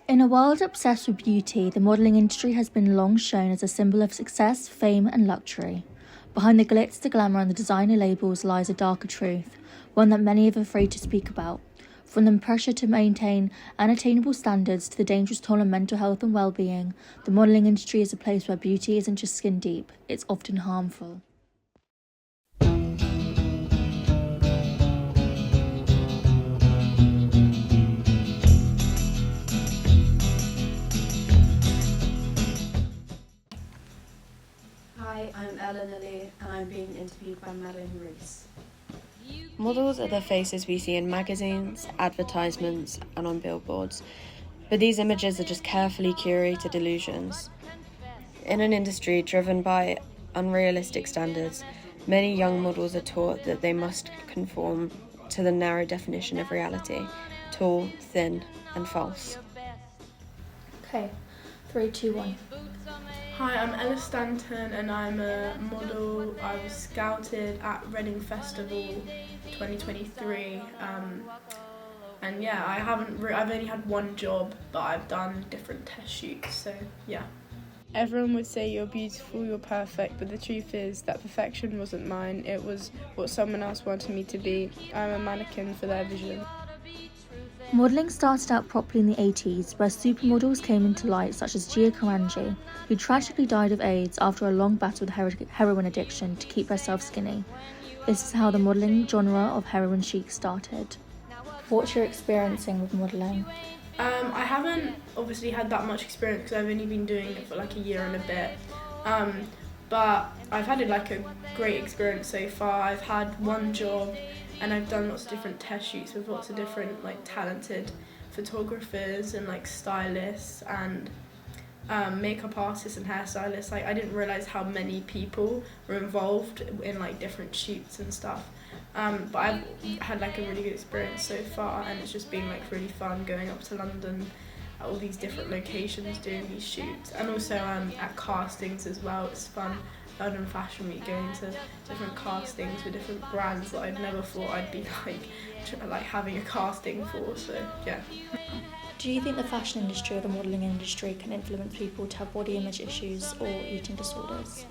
In a world obsessed with beauty, the modelling industry has been long shown as a symbol of success, fame, and luxury. Behind the glitz, the glamour, and the designer labels lies a darker truth, one that many are afraid to speak about. From the pressure to maintain unattainable standards to the dangerous toll on mental health and well-being, the modelling industry is a place where beauty isn't just skin deep, it's often harmful. Hi, I'm Eleanor Lee and I'm being interviewed by Madeline Reese. Models are the faces we see in magazines, advertisements, and on billboards, but these images are just carefully curated illusions. In an industry driven by unrealistic standards, many young models are taught that they must conform to the narrow definition of reality: tall, thin, and false. Okay, 3, 2, 1. Hi, I'm Ella Stanton and I'm a model. I was scouted at Reading Festival 2023 and yeah, I've only had one job, but I've done different test shoots, so yeah. Everyone would say you're beautiful, you're perfect, but the truth is that perfection wasn't mine, it was what someone else wanted me to be. I'm a mannequin for their vision. Modelling started out properly in the 80s, where supermodels came into light, such as Gia Karanji, who tragically died of AIDS after a long battle with heroin addiction to keep herself skinny. This is how the modelling genre of heroin chic started. What's your experiencing with modelling? I haven't obviously had that much experience because I've only been doing it for like a year and a bit, but I've had a great experience so far. I've had one job and I've done lots of different test shoots with lots of different talented photographers and stylists and makeup artists and hairstylists. I didn't realise how many people were involved in different shoots and stuff. But I've had a really good experience so far, and it's just been really fun going up to London at all these different locations doing these shoots, and also at castings as well. It's fun. London Fashion Week, going to different castings with different brands that I'd never thought I'd be having a casting for. So yeah. Do you think the fashion industry or the modelling industry can influence people to have body image issues or eating disorders?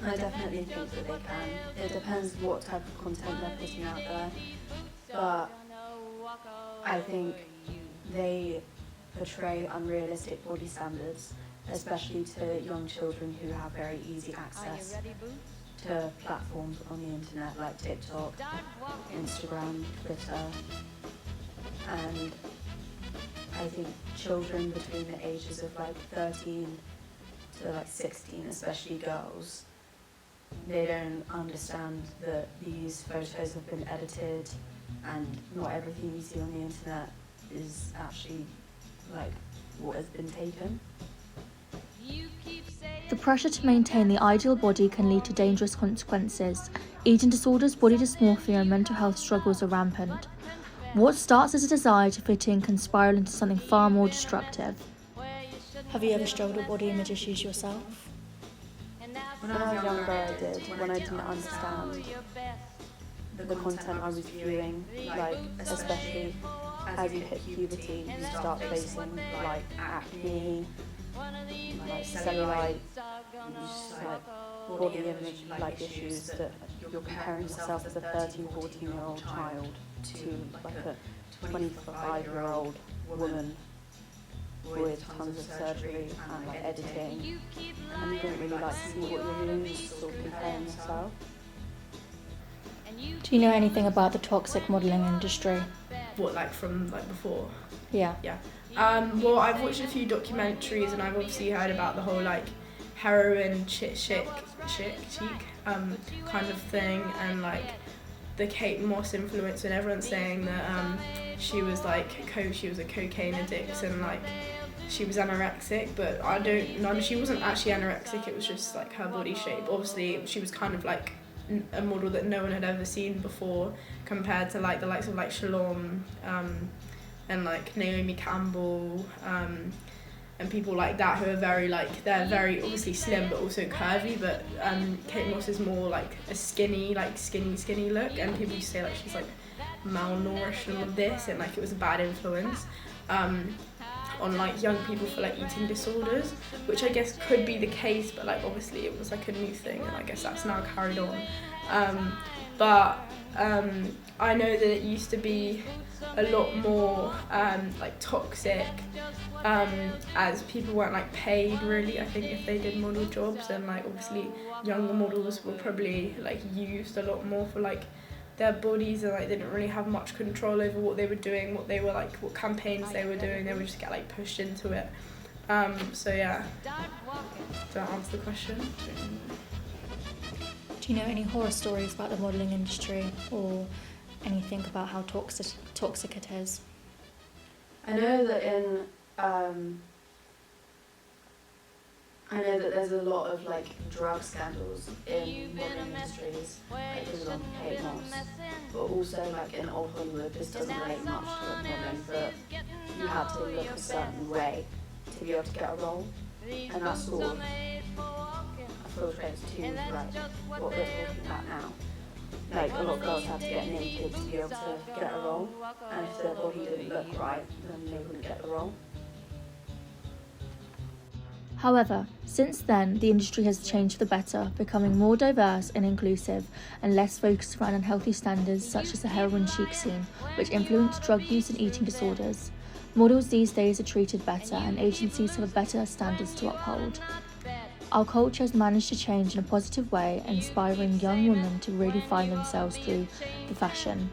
I definitely think that they can. It depends what type of content they're putting out there, but I think they portray unrealistic body standards, especially to young children who have very easy access to platforms on the internet like TikTok, Instagram, Twitter, and I think children between the ages of 13 to 16, especially girls, they don't understand that these photos have been edited and not everything you see on the internet is actually what has been taken. The pressure to maintain the ideal body can lead to dangerous consequences. Eating disorders, body dysmorphia, and mental health struggles are rampant. What starts as a desire to fit in can spiral into something far more destructive. Have you ever struggled with body image issues yourself? When I was younger, I did, when I didn't understand the content I was viewing, especially as you hit puberty, you start facing acne, cellulite, body image issues that you're comparing yourself as a 13, 14-year-old child to a 25-year-old woman with tons of surgery and editing, and you don't really see what you're doing, you just sort of comparing yourself. Do you know anything about the toxic modelling industry? What, from before? Yeah. Yeah. Well, I've watched a few documentaries and I've obviously heard about the whole heroin chic kind of thing, and the Kate Moss influence, and everyone's saying that she was she was a cocaine addict and she was anorexic, but she wasn't actually anorexic, it was just her body shape. Obviously she was kind of a model that no one had ever seen before, compared to the likes of Shalom and Naomi Campbell and people like that who are very they're very obviously slim but also curvy, but Kate Moss is more a skinny look, and people used to say she's malnourished and all this, and it was a bad influence. on like young people for like eating disorders, which I guess could be the case, but like obviously it was like a new thing, and I guess that's now carried on. But I know that it used to be a lot more like toxic, as people weren't like paid really, I think, if they did model jobs, and like obviously younger models were probably like used a lot more for like their bodies, and like they didn't really have much control over what they were doing, what they were like, what campaigns they were doing. They would just get like pushed into it. So yeah, does that answer the question? Do you know any horror stories about the modelling industry, or anything about how toxic it is? I know that there's a lot of like drug scandals in modern industries, like this is on Kate Moss, but also like in old Hollywood. This doesn't relate much to modelling, but you had to look a certain way to be able to get a role, and that's sort of filtrates to like what we're talking about now. Like a lot of girls had to get naked to be able to get a role, and if their body didn't look right, then they wouldn't get the role. However, since then, the industry has changed for the better, becoming more diverse and inclusive, and less focused around unhealthy standards such as the heroin chic scene, which influence drug use and eating disorders. Models these days are treated better, and agencies have better standards to uphold. Our culture has managed to change in a positive way, inspiring young women to really find themselves through the fashion.